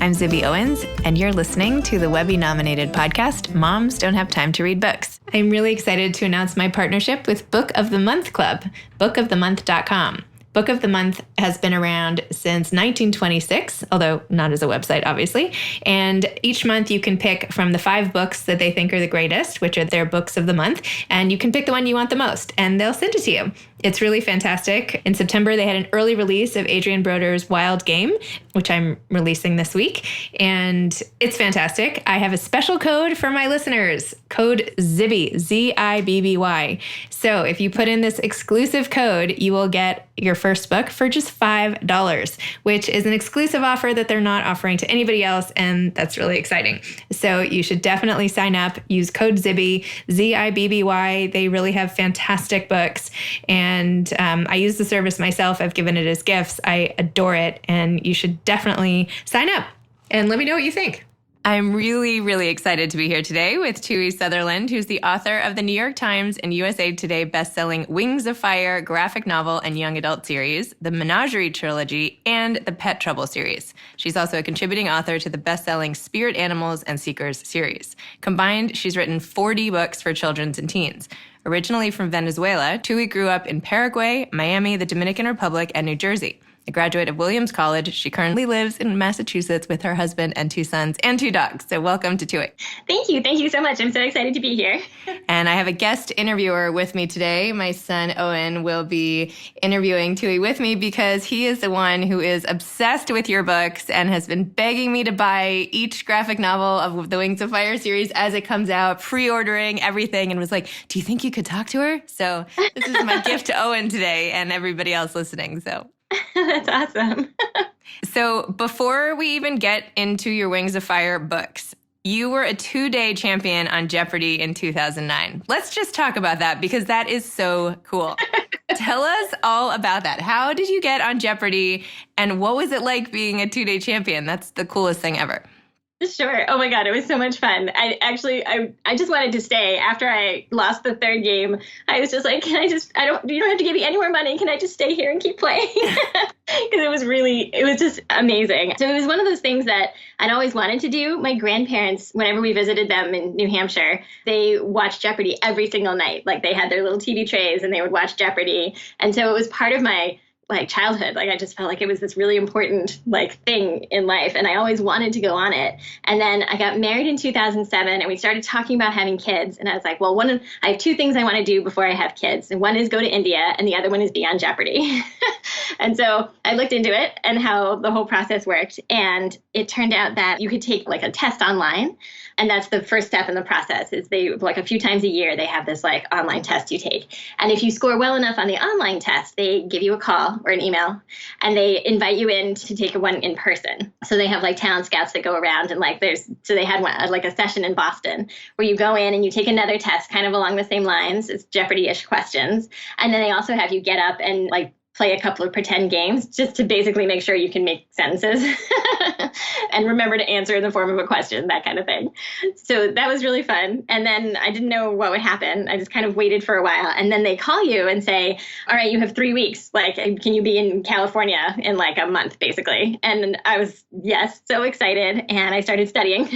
I'm Zibby Owens, and you're listening to the Webby-nominated podcast, Moms Don't Have Time to Read Books. I'm really excited to announce my partnership with Book of the Month Club, bookofthemonth.com. Book of the Month has been around since 1926, although not as a website, obviously. And each month you can pick from the 5 books that they think are the greatest, which are their books of the month, and you can pick the one you want the most, and they'll send it to you. It's really fantastic. In September, they had an early release of Adrian Broder's Wild Game, which I'm releasing this week, and it's fantastic. I have a special code for my listeners, code ZIBBY, Z-I-B-B-Y. So if you put in this exclusive code, you will get your first book for just $5, which is an exclusive offer that they're not offering to anybody else, and that's really exciting. So you should definitely sign up, use code ZIBBY, Z-I-B-B-Y. They really have fantastic books, and I use the service myself. I've given it as gifts. I adore it, and you should definitely sign up and let me know what you think. I'm really, really excited to be here today with Tui Sutherland, who's the author of the New York Times and USA Today bestselling Wings of Fire graphic novel and young adult series, the Menagerie trilogy, and the Pet Trouble series. She's also a contributing author to the bestselling Spirit Animals and Seekers series. Combined, she's written 40 books for children and teens. Originally from Venezuela, Tui grew up in Paraguay, Miami, the Dominican Republic, and New Jersey. A graduate of Williams College, she currently lives in Massachusetts with her husband and 2 sons and 2 dogs. So welcome to Tui. Thank you. Thank you so much. I'm so excited to be here. And I have a guest interviewer with me today. My son, Owen, will be interviewing Tui with me because he is the one who is obsessed with your books and has been begging me to buy each graphic novel of the Wings of Fire series as it comes out, pre-ordering everything, and was like, do you think you could talk to her? So this is my gift to Owen today and everybody else listening. So that's awesome. So before we even get into your Wings of Fire books, you were a 2-day champion on Jeopardy in 2009. Let's just talk about that because that is so cool. Tell us all about that. How did you get on Jeopardy and what was it like being a 2-day champion? That's the coolest thing ever. Sure. Oh my God, it was so much fun. I just wanted to stay. After I lost the 3rd game, I was just like, you don't have to give me any more money. Can I just stay here and keep playing? Because it was just amazing. So it was one of those things that I'd always wanted to do. My grandparents, whenever we visited them in New Hampshire, they watched Jeopardy every single night. Like they had their little TV trays and they would watch Jeopardy. And so it was part of my childhood. I just felt like it was this really important thing in life. And I always wanted to go on it. And then I got married in 2007 and we started talking about having kids. And I was like, well, I have 2 things I want to do before I have kids. And one is go to India and the other one is be on Jeopardy. And so I looked into it and how the whole process worked. And it turned out that you could take a test online. And that's the first step in the process is they a few times a year, they have this online test you take. And if you score well enough on the online test, they give you a call or an email and they invite you in to take one in person. So they have talent scouts that go around and so they had one, a session in Boston where you go in and you take another test kind of along the same lines. It's Jeopardy-ish questions. And then they also have you get up and play a couple of pretend games just to basically make sure you can make sentences and remember to answer in the form of a question, that kind of thing. So that was really fun. And then I didn't know what would happen. I just kind of waited for a while. And then they call you and say, all right, you have 3 weeks. Can you be in California in a month, basically? And I was, yes, so excited. And I started studying.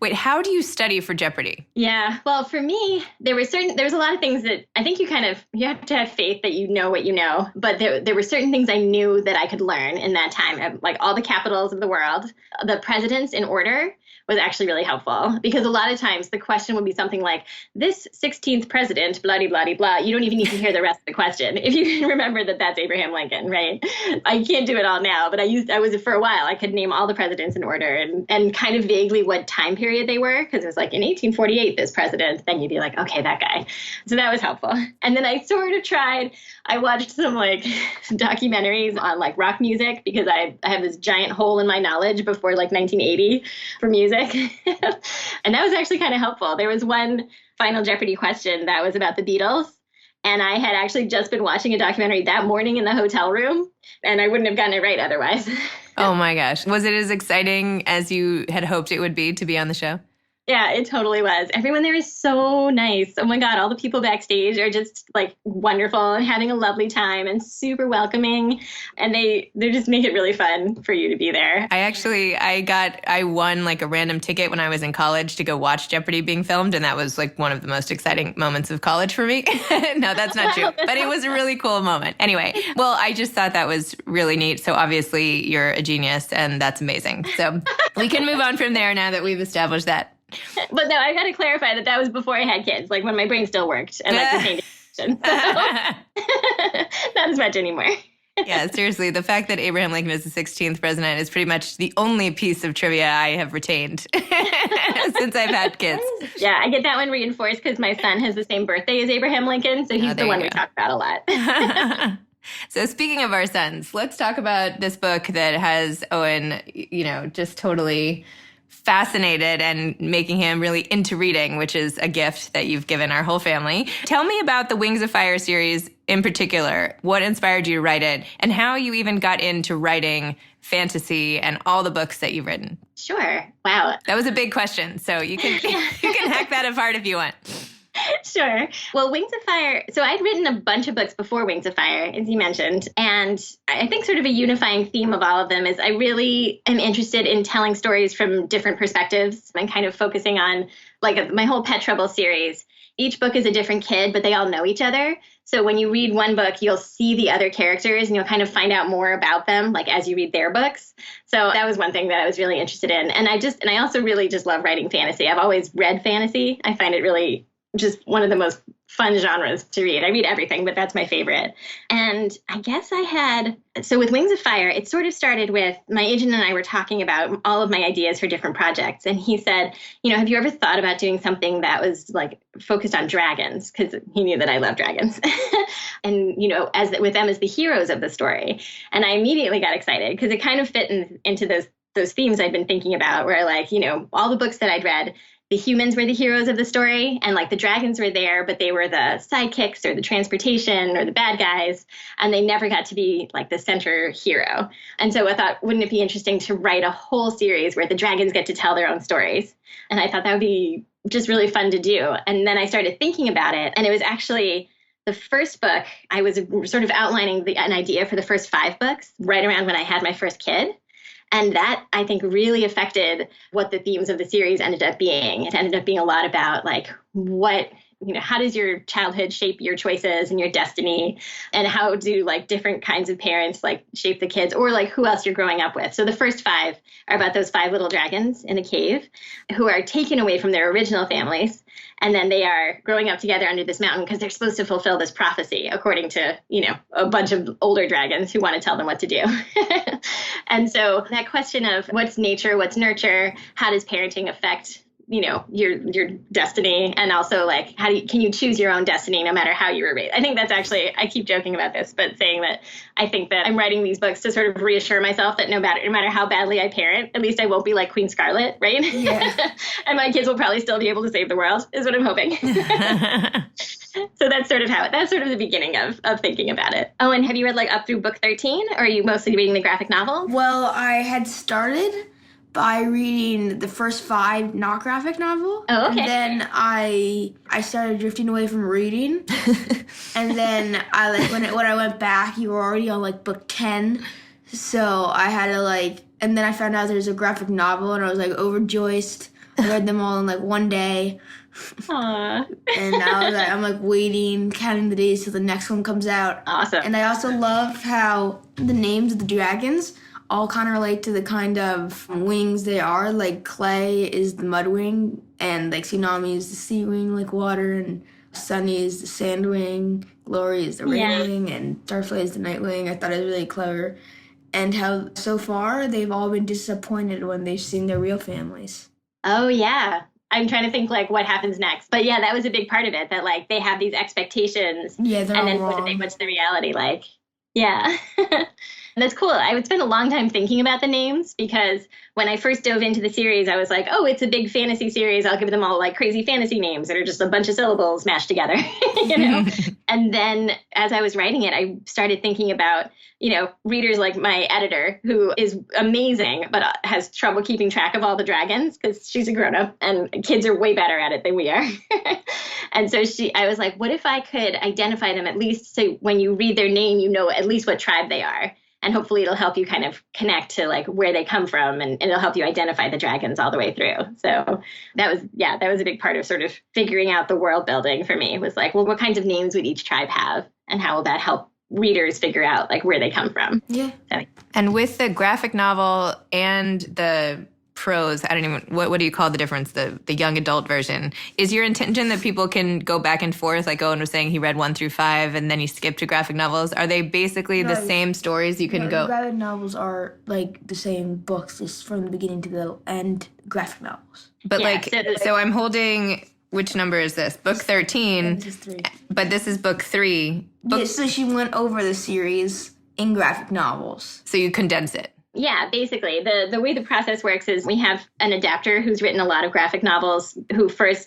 Wait, how do you study for Jeopardy? Yeah, well, for me, there was a lot of things that I think you have to have faith that you know what you know. But there were certain things I knew that I could learn in that time, all the capitals of the world, the presidents in order was actually really helpful because a lot of times the question would be something like this 16th president, blah, blah, blah, blah. You don't even need to hear the rest of the question. If you can remember that that's Abraham Lincoln, right? I can't do it all now, but I was for a while. I could name all the presidents in order and kind of vaguely what time period they were. Because it was in 1848, this president, then you'd be like, okay, that guy. So that was helpful. And then I sort of tried, I watched some documentaries on rock music because I have this giant hole in my knowledge before 1980 for music. And that was actually kind of helpful. There was one Final Jeopardy question that was about the Beatles. And I had actually just been watching a documentary that morning in the hotel room, and I wouldn't have gotten it right otherwise. Oh my gosh. Was it as exciting as you had hoped it would be to be on the show? Yeah, it totally was. Everyone there is so nice. Oh my God, all the people backstage are just like wonderful and having a lovely time and super welcoming. And they just make it really fun for you to be there. I won like a random ticket when I was in college to go watch Jeopardy being filmed. And that was like one of the most exciting moments of college for me. No, that's not true. But it was a really cool moment. Anyway, well, I just thought that was really neat. So obviously you're a genius and that's amazing. So we can move on from there now that we've established that. But no, I got to clarify that was before I had kids, like when my brain still worked and like retained attention. So, not as much anymore. Yeah, seriously, the fact that Abraham Lincoln is the 16th president is pretty much the only piece of trivia I have retained since I've had kids. Yeah, I get that one reinforced because my son has the same birthday as Abraham Lincoln, so he's the one we talk about a lot. So speaking of our sons, let's talk about this book that has Owen, just totally fascinated and making him really into reading, which is a gift that you've given our whole family. Tell me about the Wings of Fire series in particular. What inspired you to write it and how you even got into writing fantasy and all the books that you've written? Sure. Wow. That was a big question. So you can hack that apart if you want. Sure. Well, Wings of Fire. So I'd written a bunch of books before Wings of Fire, as you mentioned. And I think sort of a unifying theme of all of them is I really am interested in telling stories from different perspectives and kind of focusing on like my whole Pet Trouble series. Each book is a different kid, but they all know each other. So when you read one book, you'll see the other characters and you'll kind of find out more about them, like as you read their books. So that was one thing that I was really interested in. And I also really just love writing fantasy. I've always read fantasy. I find it really just one of the most fun genres to read. I read everything, but that's my favorite. And I guess so with Wings of Fire, it sort of started with my agent and I were talking about all of my ideas for different projects. And he said, have you ever thought about doing something that was like focused on dragons? Because he knew that I love dragons. And, with them as the heroes of the story. And I immediately got excited because it kind of fit into those themes I'd been thinking about where all the books that I'd read, the humans were the heroes of the story and like the dragons were there, but they were the sidekicks or the transportation or the bad guys. And they never got to be like the center hero. And so I thought, wouldn't it be interesting to write a whole series where the dragons get to tell their own stories? And I thought that would be just really fun to do. And then I started thinking about it. And it was actually the first book, I was sort of outlining an idea for the first 5 books right around when I had my first kid. And that, I think, really affected what the themes of the series ended up being. It ended up being a lot about, like, how does your childhood shape your choices and your destiny? And how do, like, different kinds of parents, like, shape the kids? Or, like, who else you're growing up with? So the first 5 are about those 5 little dragons in a cave who are taken away from their original families. And then they are growing up together under this mountain because they're supposed to fulfill this prophecy, according to, a bunch of older dragons who want to tell them what to do. And so that question of what's nature, what's nurture, how does parenting affect, your destiny? And also, like, can you choose your own destiny no matter how you were raised? I think that's actually, I keep joking about this, but saying that I think that I'm writing these books to sort of reassure myself that no matter how badly I parent, at least I won't be like Queen Scarlet, right? Yeah. And my kids will probably still be able to save the world, is what I'm hoping. So that's sort of the beginning of thinking about it. Oh, and have you read like up through book 13, or are you mostly reading the graphic novel? Well, I had started by reading the first 5 not graphic novel. Oh, okay. And then I started drifting away from reading. And then when I went back, you were already on like book 10. So I had to and then I found out there's a graphic novel and I was like overjoyed. I read them all in like one day. Aww. And now I'm like waiting, counting the days till the next one comes out. Awesome. And I also love how the names of the dragons all kind of relate to the kind of wings they are. Like Clay is the mud wing, and like Tsunami is the sea wing, like water, and Sunny is the sand wing, Glory is the rain wing, and Starflight is the night wing. I thought it was really clever. And how so far they've all been disappointed when they've seen their real families. Oh, yeah. I'm trying to think like what happens next. But yeah, that was a big part of it, that like they have these expectations. Yeah, they're and then wrong. what's the reality like? Yeah. That's cool. I would spend a long time thinking about the names because when I first dove into the series, I was like, oh, it's a big fantasy series. I'll give them all like crazy fantasy names that are just a bunch of syllables mashed together, And then as I was writing it, I started thinking about, readers like my editor, who is amazing, but has trouble keeping track of all the dragons because she's a grown up and kids are way better at it than we are. And so I was like, what if I could identify them at least so when you read their name, you know at least what tribe they are. And hopefully it'll help you kind of connect to like where they come from and it'll help you identify the dragons all the way through. So that was a big part of sort of figuring out the world building for me, was like, well, what kinds of names would each tribe have and how will that help readers figure out like where they come from? Yeah. So. And with the graphic novel and the prose, I don't even, what do you call the difference? The young adult version. Is your intention that people can go back and forth, like Owen was saying, he read 1 through 5 and then he skipped to graphic novels? Are they basically the same stories you can go? Graphic novels are like the same books, just from the beginning to the end, graphic novels. But so I'm holding, which number is this? Book 13. This is 3. But this is book 3. So she went over the series in graphic novels. So you condense it. Yeah, basically. The way the process works is we have an adapter who's written a lot of graphic novels,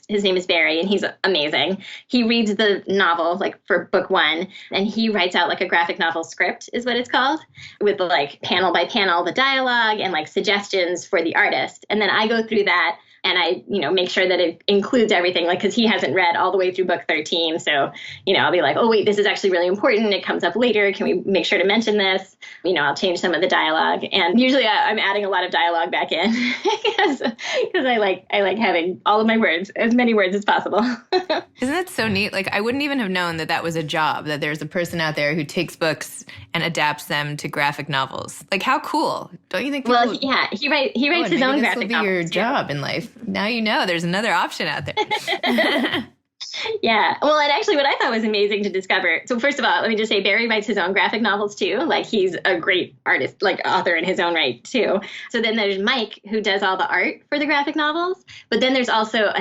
his name is Barry, and he's amazing. He reads the novel, like for book 1, and he writes out like a graphic novel script, is what it's called, with like panel by panel, the dialogue and like suggestions for the artist. And then I go through that and I, make sure that it includes everything, like, because he hasn't read all the way through book 13. So, I'll be like, oh, wait, this is actually really important. It comes up later. Can we make sure to mention this? I'll change some of the dialogue. And usually I'm adding a lot of dialogue back in because I like having all of my words, as many words as possible. Isn't that so neat? Like, I wouldn't even have known that was a job, that there's a person out there who takes books and adapts them to graphic novels. Like, how cool. Don't you think? Well, yeah, he writes his own graphic novels. This will be your job in life. Now you know there's another option out there. Yeah. Well, and actually what I thought was amazing to discover. So first of all, let me just say Barry writes his own graphic novels too. Like, he's a great artist, like author in his own right too. So then there's Mike, who does all the art for the graphic novels. But then there's also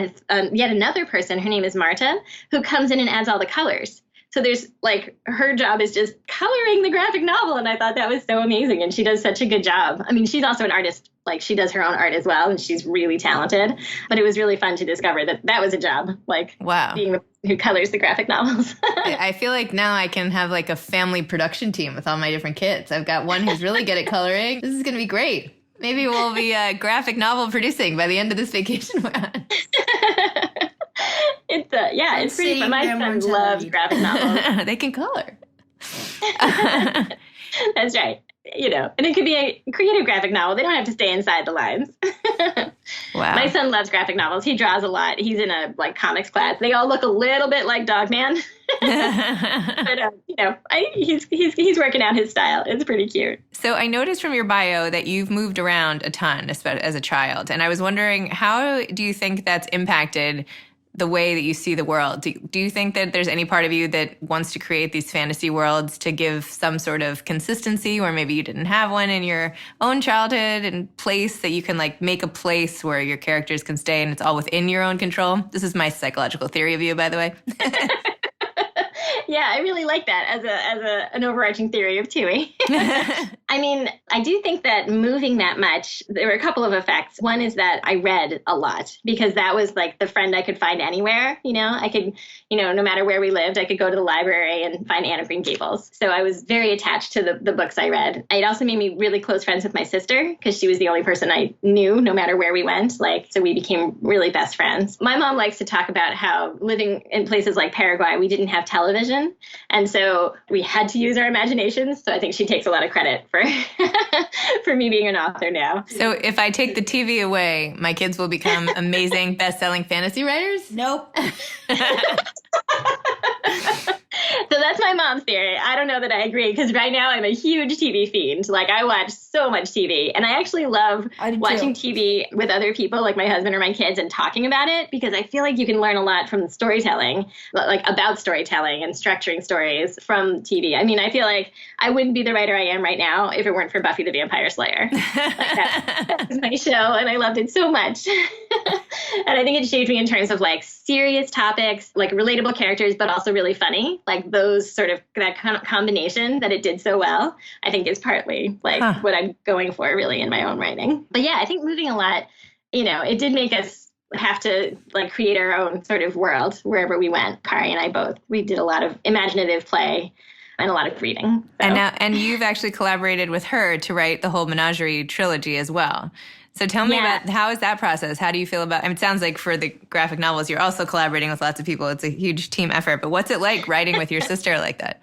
yet another person, her name is Marta, who comes in and adds all the colors. So there's like, her job is just coloring the graphic novel. And I thought that was so amazing. And she does such a good job. I mean, she's also an artist. Like, she does her own art as well. And she's really talented. But it was really fun to discover that was a job. Like, wow, being the person who colors the graphic novels. I feel like now I can have like a family production team with all my different kids. I've got one who's really good at coloring. This is going to be great. Maybe we'll be graphic novel producing by the end of this vacation we're on. It's pretty fun. My son loves graphic novels. They can color. That's right. And it could be a creative graphic novel. They don't have to stay inside the lines. Wow. My son loves graphic novels. He draws a lot. He's in a comics class. They all look a little bit like Dogman. But he's working out his style. It's pretty cute. So I noticed from your bio that you've moved around a ton as a child, and I was wondering, how do you think that's impacted the way that you see the world? Do you think that there's any part of you that wants to create these fantasy worlds to give some sort of consistency, where maybe you didn't have one in your own childhood and place, that you can like make a place where your characters can stay and it's all within your own control? This is my psychological theory of you, by the way. Yeah, I really like that as an overarching theory of Tui. I mean, I do think that moving that much, there were a couple of effects. One is that I read a lot, because that was like the friend I could find anywhere. I could, no matter where we lived, I could go to the library and find Anne of Green Gables. So I was very attached to the books I read. It also made me really close friends with my sister, because she was the only person I knew no matter where we went. So we became really best friends. My mom likes to talk about how living in places like Paraguay, we didn't have television. And so we had to use our imaginations. So I think she takes a lot of credit for me being an author now. So if I take the TV away, my kids will become amazing best-selling fantasy writers? Nope. So that's my mom's theory. I don't know that I agree, because right now I'm a huge TV fiend. Like, I watch so much TV. And I actually love watching TV with other people, like my husband or my kids, and talking about it, because I feel like you can learn a lot from storytelling, like about storytelling and structuring stories from TV. I mean, I feel like I wouldn't be the writer I am right now if it weren't for Buffy the Vampire Slayer. That was my show, and I loved it so much. And I think it shaped me in terms of like serious topics, like relatable characters, but also really funny. Like those sort of that kind of combination that it did so well, I think is partly like what I'm going for really in my own writing. But yeah, I think moving a lot, it did make us have to like create our own sort of world wherever we went. Kari and I both, we did a lot of imaginative play and a lot of reading. So. And you've actually collaborated with her to write the whole Menagerie trilogy as well. So tell me about, how is that process? How do you feel about, it sounds like for the graphic novels, you're also collaborating with lots of people. It's a huge team effort, but what's it like writing with your sister like that?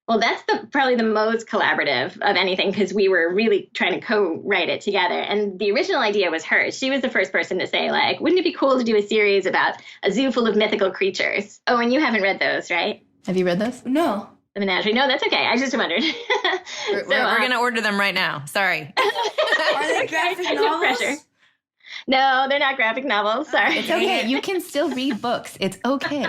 Well, that's probably the most collaborative of anything, because we were really trying to co-write it together. And the original idea was hers. She was the first person to say, like, wouldn't it be cool to do a series about a zoo full of mythical creatures? Oh, and you haven't read those, right? Have you read those? No. The Menagerie? No, that's okay. I just wondered. We're going to order them right now. Sorry. Are they graphic novels? No pressure. No, they're not graphic novels. Sorry. It's okay. You can still read books. It's okay.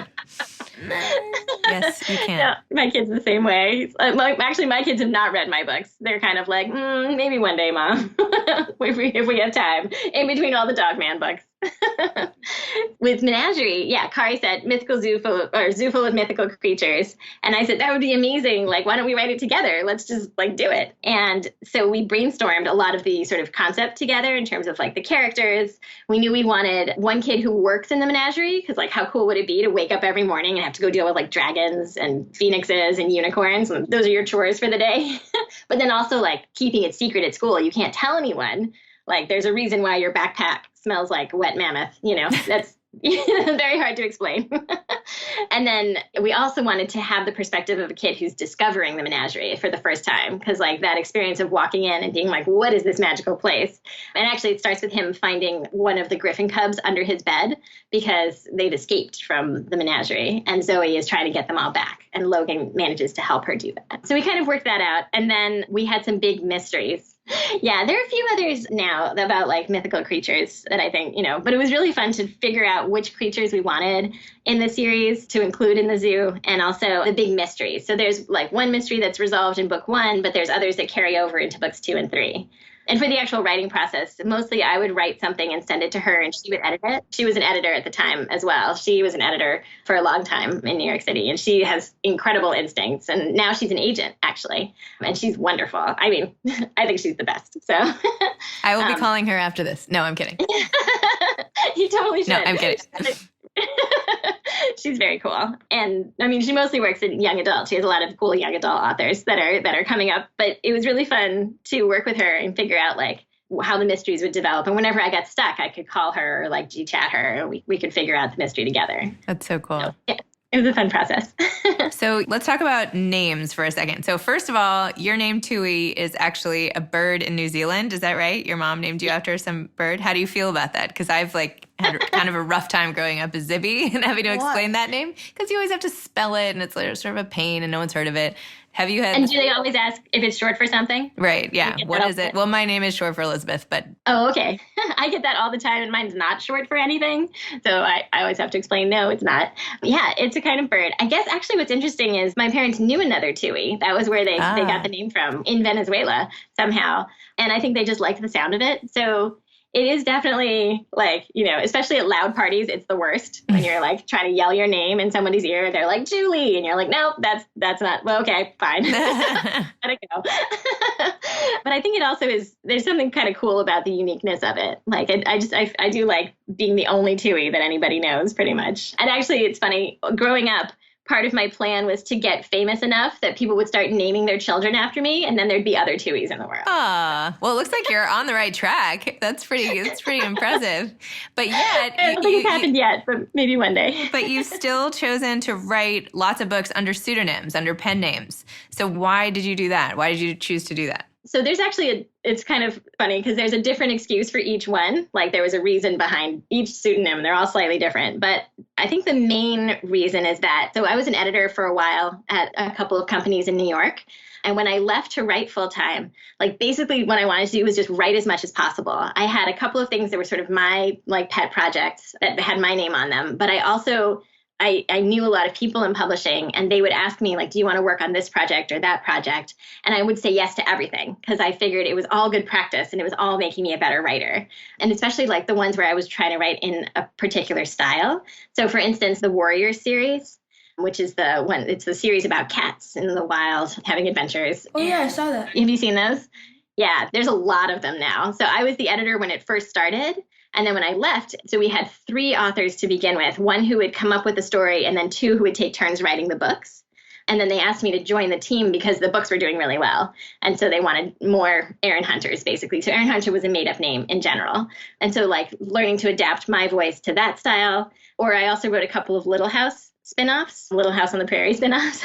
Yes, you can. No, my kids the same way. Actually, my kids have not read my books. They're kind of like, maybe one day, Mom, if we have time, in between all the Dogman books. With Menagerie, Kari said zoo full of mythical creatures, and I said that would be amazing. Like, why don't we write it together? Let's just like do it. And so we brainstormed a lot of the sort of concept together in terms of like the characters. We knew we wanted one kid who works in the Menagerie, because like how cool would it be to wake up every morning and have to go deal with like dragons and phoenixes and unicorns, and those are your chores for the day. But then also like keeping it secret at school. You can't tell anyone. Like, there's a reason why your backpack smells like wet mammoth, that's very hard to explain. And then we also wanted to have the perspective of a kid who's discovering the Menagerie for the first time, because like that experience of walking in and being like, what is this magical place? And actually it starts with him finding one of the griffin cubs under his bed because they've escaped from the Menagerie, and Zoe is trying to get them all back, and Logan manages to help her do that. So we kind of worked that out, and then we had some big mysteries. Yeah, there are a few others now about like mythical creatures that I think, but it was really fun to figure out which creatures we wanted in the series to include in the zoo, and also the big mysteries. So there's like one mystery that's resolved in book 1, but there's others that carry over into books 2 and 3. And for the actual writing process, mostly I would write something and send it to her, and she would edit it. She was an editor at the time as well. She was an editor for a long time in New York City, and she has incredible instincts. And now she's an agent, actually, and she's wonderful. I mean, I think she's the best. So I will be calling her after this. No, I'm kidding. You totally should. No, I'm kidding. She's very cool. And I mean, she mostly works in young adult. She has a lot of cool young adult authors that are coming up. But it was really fun to work with her and figure out like how the mysteries would develop. And whenever I got stuck, I could call her or like G-chat her, and we could figure out the mystery together. That's so cool. So, yeah, it was a fun process. So let's talk about names for a second. So first of all, your name Tui is actually a bird in New Zealand. Is that right? Your mom named you after some bird. How do you feel about that? Because I've like had kind of a rough time growing up as Zibby and having to explain that name, because you always have to spell it, and it's sort of a pain, and no one's heard of it. Have you had? And do they always ask if it's short for something? Right. Yeah. What is it? Well, my name is short for Elizabeth, but. Oh, okay. I get that all the time, and mine's not short for anything. So I always have to explain, no, it's not. Yeah, it's a kind of bird. I guess actually what's interesting is my parents knew another Tui. That was where they got the name from, in Venezuela somehow. And I think they just liked the sound of it. So it is definitely like, especially at loud parties, it's the worst when you're like trying to yell your name in somebody's ear. They're like, Julie. And you're like, no, that's not. Well, okay, fine. Let it go. But I think it also there's something kind of cool about the uniqueness of it. Like I do like being the only Tui that anybody knows pretty much. And actually it's funny, growing up, part of my plan was to get famous enough that people would start naming their children after me, and then there'd be other Tuis in the world. Well, it looks like you're on the right track. That's pretty impressive. But yet, I don't think it's happened yet, but maybe one day. But you've still chosen to write lots of books under pseudonyms, under pen names. So why did you do that? Why did you choose to do that? So there's actually it's kind of funny because there's a different excuse for each one. Like there was a reason behind each pseudonym. They're all slightly different. But I think the main reason is that, so I was an editor for a while at a couple of companies in New York. And when I left to write full time, like basically what I wanted to do was just write as much as possible. I had a couple of things that were sort of my like pet projects that had my name on them, but I also I knew a lot of people in publishing, and they would ask me, like, do you want to work on this project or that project? And I would say yes to everything because I figured it was all good practice and it was all making me a better writer. And especially like the ones where I was trying to write in a particular style. So for instance, the Warriors series, which is it's the series about cats in the wild having adventures. Oh, yeah, I saw that. Have you seen those? Yeah, there's a lot of them now. So I was the editor when it first started. And then when I left, so we had 3 authors to begin with, 1 who would come up with the story and then 2 who would take turns writing the books. And then they asked me to join the team because the books were doing really well. And so they wanted more Erin Hunters, basically. So Erin Hunter was a made-up name in general. And so like learning to adapt my voice to that style. Or I also wrote a couple of Little House spinoffs, Little House on the Prairie spinoffs.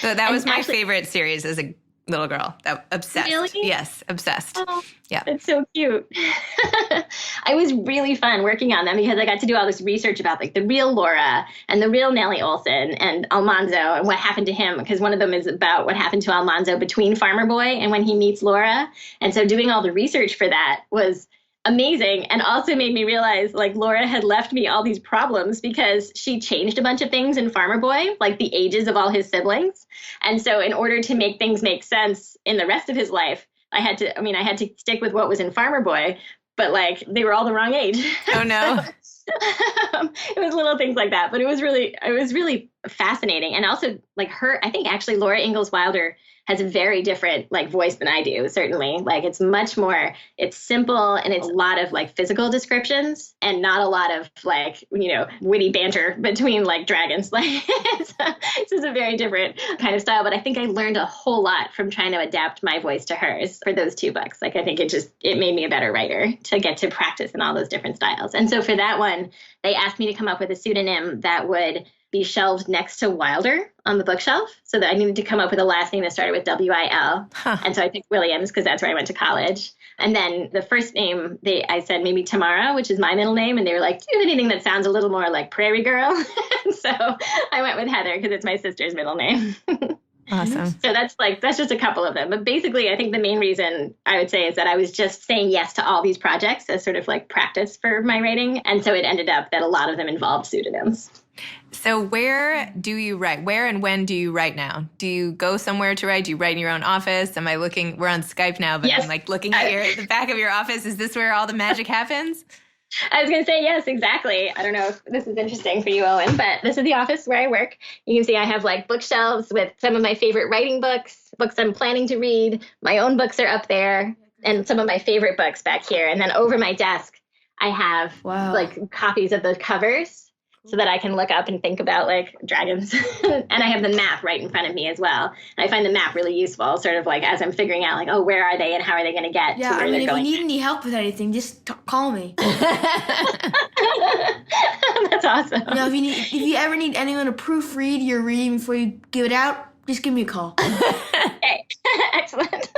So that was my favorite series as a little girl. Obsessed. Really? Yes, obsessed. Oh, yeah. It's so cute. It was really fun working on them because I got to do all this research about like the real Laura and the real Nellie Olson and Almanzo and what happened to him, because one of them is about what happened to Almanzo between Farmer Boy and when he meets Laura. And so doing all the research for that was amazing, and also made me realize like Laura had left me all these problems because she changed a bunch of things in Farmer Boy, like the ages of all his siblings. And so in order to make things make sense in the rest of his life, I had to stick with what was in Farmer Boy, but like they were all the wrong age. Oh no. It was little things like that, but it was really fascinating. And also like I think actually Laura Ingalls Wilder has a very different like voice than I do, certainly. Like it's simple, and it's a lot of like physical descriptions and not a lot of like, witty banter between like dragons. Like it's just a very different kind of style. But I think I learned a whole lot from trying to adapt my voice to hers for those 2 books. Like I think it made me a better writer to get to practice in all those different styles. And so for that one, they asked me to come up with a pseudonym that would be shelved next to Wilder on the bookshelf, so that I needed to come up with a last name that started with W-I-L. Huh. And so I picked Williams because that's where I went to college. And then the first name, I said maybe Tamara, which is my middle name. And they were like, do you have anything that sounds a little more like Prairie Girl? So I went with Heather because it's my sister's middle name. Awesome. So that's just a couple of them. But basically, I think the main reason I would say is that I was just saying yes to all these projects as sort of like practice for my writing. And so it ended up that a lot of them involved pseudonyms. So where do you write? Where and when do you write now? Do you go somewhere to write? Do you write in your own office? Am I looking? We're on Skype now, but yes. I'm like looking at the back of your office. Is this where all the magic happens? I was going to say, yes, exactly. I don't know if this is interesting for you, Owen, but this is the office where I work. You can see I have like bookshelves with some of my favorite writing books I'm planning to read. My own books are up there, and some of my favorite books back here. And then over my desk, I have like copies of the covers so that I can look up and think about like dragons. And I have the map right in front of me as well. And I find the map really useful, sort of like as I'm figuring out like, oh, where are they and how are they going to get to where they're going. If you need any help with anything, just call me. That's awesome. If you ever need anyone to proofread your reading before you give it out, just give me a call. Okay. Excellent.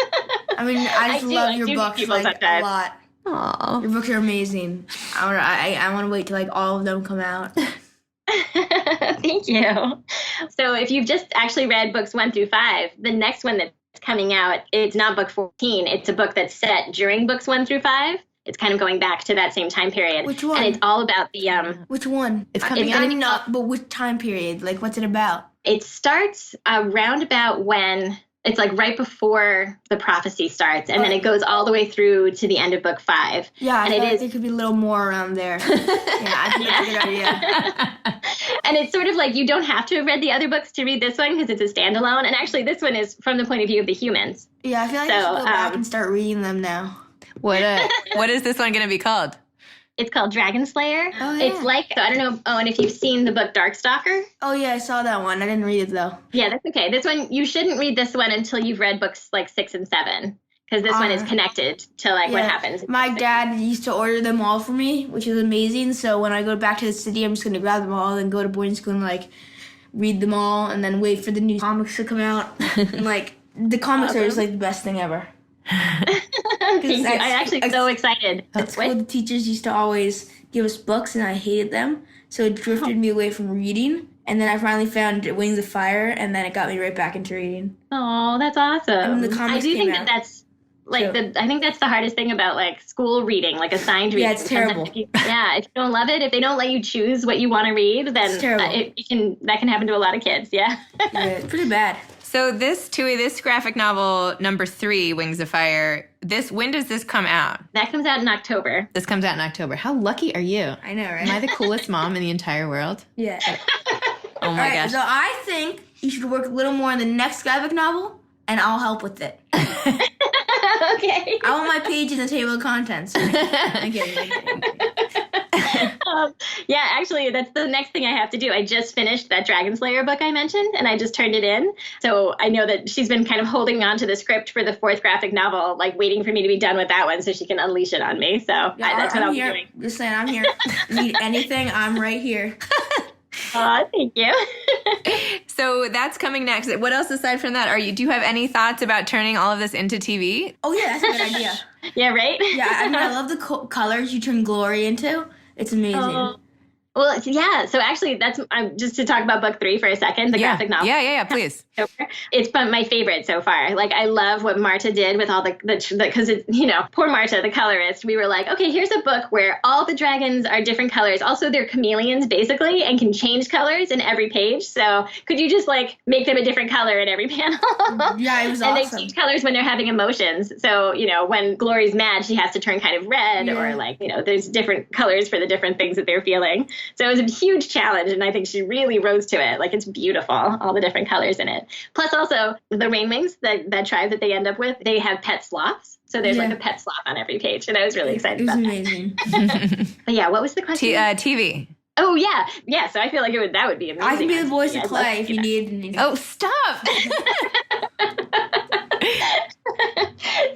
I love your books like a lot. Aww. Your books are amazing. I want to wait till like all of them come out. Thank you. So if you've just actually read books 1 through 5, the next one that's coming out, it's not book 14. It's a book that's set during books 1 through 5. It's kind of going back to that same time period. Which one? And it's all about the Which one? It's coming out. But which time period? Like, what's it about? It starts around about when it's like right before the prophecy starts, and then it goes all the way through to the end of book 5. Yeah, and it could be a little more around there. Yeah, I think that's a good idea. And it's sort of like you don't have to have read the other books to read this one because it's a standalone. And actually, this one is from the point of view of the humans. Yeah, I feel like I should go back and start reading them now. What is this one going to be called? It's called Dragon Slayer. Oh, yeah. It's like, I don't know, Owen, if you've seen the book Darkstalker. Oh, yeah, I saw that one. I didn't read it, though. Yeah, that's okay. This one, you shouldn't read this one until you've read books like 6 and 7. Because this one is connected to like what happens. My dad used to order them all for me, which is amazing. So when I go back to the city, I'm just going to grab them all and go to boarding school and like read them all and then wait for the new comics to come out. And like the comics are just like the best thing ever. Thank you. I'm actually so excited. At school, the teachers used to always give us books and I hated them. So it drifted me away from reading. And then I finally found Wings of Fire, and then it got me right back into reading. Oh, that's awesome. And the comics I do came think out. that's like So- I think that's the hardest thing about like school reading, like assigned reading. Yeah, it's terrible. If you don't love it, if they don't let you choose what you want to read, then It's terrible. that can happen to a lot of kids. Yeah. Yeah, it's pretty bad. So this graphic novel number 3, Wings of Fire, when does this come out? That comes out in October. This comes out in October. How lucky are you? I know, right? Am I the coolest mom in the entire world? Yeah. Oh All my right, gosh. so I think you should work a little more on the next graphic novel, and I'll help with it. Okay. I want my page in the table of contents. I'm kidding. Yeah, actually, that's the next thing I have to do. I just finished that Dragon Slayer book I mentioned, and I just turned it in. So I know that she's been kind of holding on to the script for the 4th graphic novel, like waiting for me to be done with that one so she can unleash it on me. So that's what I'll be doing. Just saying, I'm here. Need anything, I'm right here. Oh, thank you. So that's coming next. What else aside from that? Do you have any thoughts about turning all of this into TV? Oh, yeah, that's a good idea. Yeah, right? Yeah, I mean, I love the colors you turn glory into. It's amazing. Well, yeah. So actually, that's just to talk about book 3 for a second, the graphic novel. Yeah, please. It's been my favorite so far. Like, I love what Marta did with all because poor Marta, the colorist. We were like, okay, here's a book where all the dragons are different colors. Also, they're chameleons basically and can change colors in every page. So could you just like make them a different color in every panel? Yeah, it was and awesome. they change colors when they're having emotions. So, when Glory's mad, she has to turn kind of red or like, there's different colors for the different things that they're feeling. So it was a huge challenge. And I think she really rose to it. Like, it's beautiful, all the different colors in it. Plus also the Rainwings, that tribe that they end up with, they have pet sloths. So there's like a pet sloth on every page. And I was really excited about amazing. that. But yeah, what was the question? TV. Oh, yeah. Yeah, so I feel like that would be amazing. I can be the voice of I'd Clay love if to you do need anything. Oh, stop.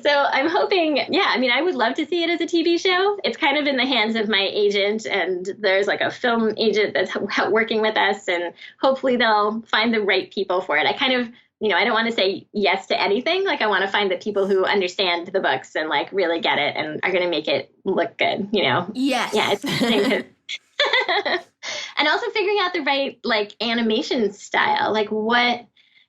So I'm hoping, I would love to see it as a TV show. It's kind of in the hands of my agent, and there's like a film agent that's working with us, and hopefully they'll find the right people for it. I kind of, I don't want to say yes to anything. Like, I want to find the people who understand the books and like really get it and are going to make it look good, Yes. Yeah, it's and also figuring out the right like animation style, like what.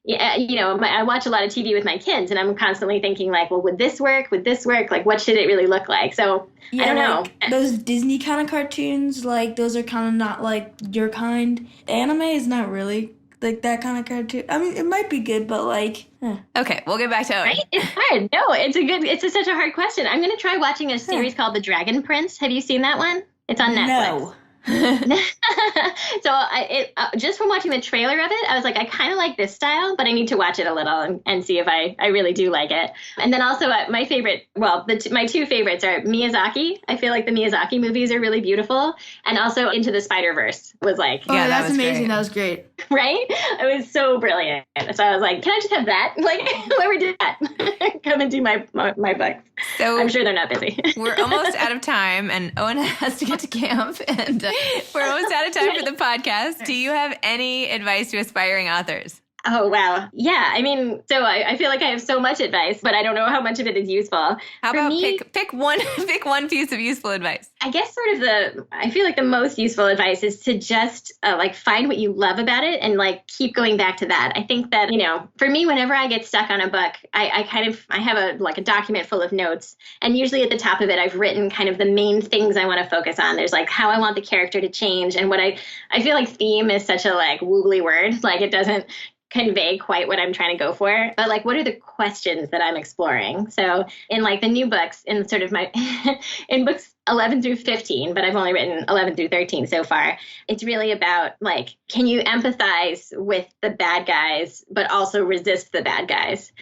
Yeah, I watch a lot of TV with my kids, and I'm constantly thinking like, well, would this work? Would this work? Like, what should it really look like? So I don't know. Those Disney kind of cartoons, like those are kind of not like your kind. Anime is not really like that kind of cartoon. I mean, it might be good, but like. Okay, we'll get back to it. Right? It's hard. No, it's such a hard question. I'm going to try watching a series called The Dragon Prince. Have you seen that one? It's on Netflix. No. So just from watching the trailer of it, I was like, I kind of like this style, but I need to watch it a little and see if I really do like it. And then also my favorite, my 2 favorites are Miyazaki. I feel like the Miyazaki movies are really beautiful. And also Into the Spider-Verse was like, Yeah, that's amazing. Great. That was great. Right? It was so brilliant. So I was like, can I just have that? Like, whoever did that, come and do my book. So I'm sure they're not busy. We're almost out of time, and Owen has to get to camp, and we're almost out of time for the podcast. Do you have any advice to aspiring authors? Oh, wow. Yeah. I mean, so I feel like I have so much advice, but I don't know how much of it is useful. How For about me, pick one piece of useful advice? I guess I feel like the most useful advice is to just find what you love about it and like keep going back to that. I think that, for me, whenever I get stuck on a book, I have a document full of notes, and usually at the top of it, I've written kind of the main things I want to focus on. There's like how I want the character to change, and what I feel like theme is such a like woogly word. Like, it doesn't convey quite what I'm trying to go for, but like, what are the questions that I'm exploring? So in like the new books, in sort of my in books 11 through 15, but I've only written 11 through 13 so far, it's really about like, can you empathize with the bad guys but also resist the bad guys?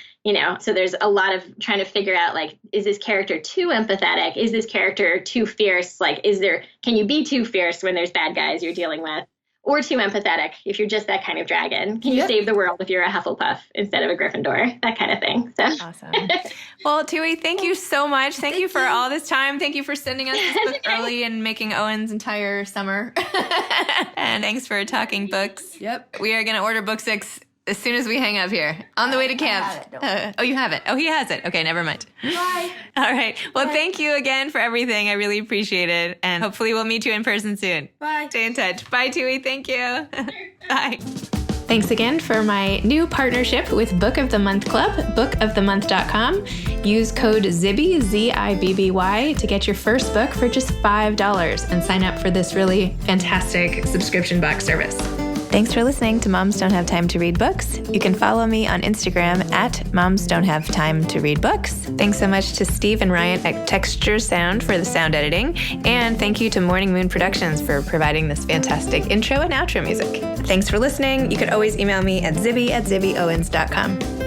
So there's a lot of trying to figure out, like, is this character too empathetic? Is this character too fierce? Like, can you be too fierce when there's bad guys you're dealing with? Or too empathetic if you're just that kind of dragon? Can you save the world if you're a Hufflepuff instead of a Gryffindor? That kind of thing. So. Awesome. Well, Tui, thank you so much. Thank you for all this time. Thank you for sending us this book early and making Owen's entire summer. And thanks for talking books. Yep. We are going to order book 6 as soon as we hang up here on the way to camp. Oh, you have it. Oh, he has it. Okay, never mind. Bye. All right. Well, thank you again for everything. I really appreciate it. And hopefully we'll meet you in person soon. Bye. Stay in touch. Bye, Tui. Thank you. Bye. Thanks again for my new partnership with Book of the Month Club, bookofthemonth.com. Use code ZIBBY, Z-I-B-B-Y, to get your first book for just $5 and sign up for this really fantastic subscription box service. Thanks for listening to Moms Don't Have Time to Read Books. You can follow me on Instagram at Moms Don't Have Time to Read Books. Thanks so much to Steve and Ryan at Texture Sound for the sound editing. And thank you to Morning Moon Productions for providing this fantastic intro and outro music. Thanks for listening. You can always email me at zibby@zibbyowens.com.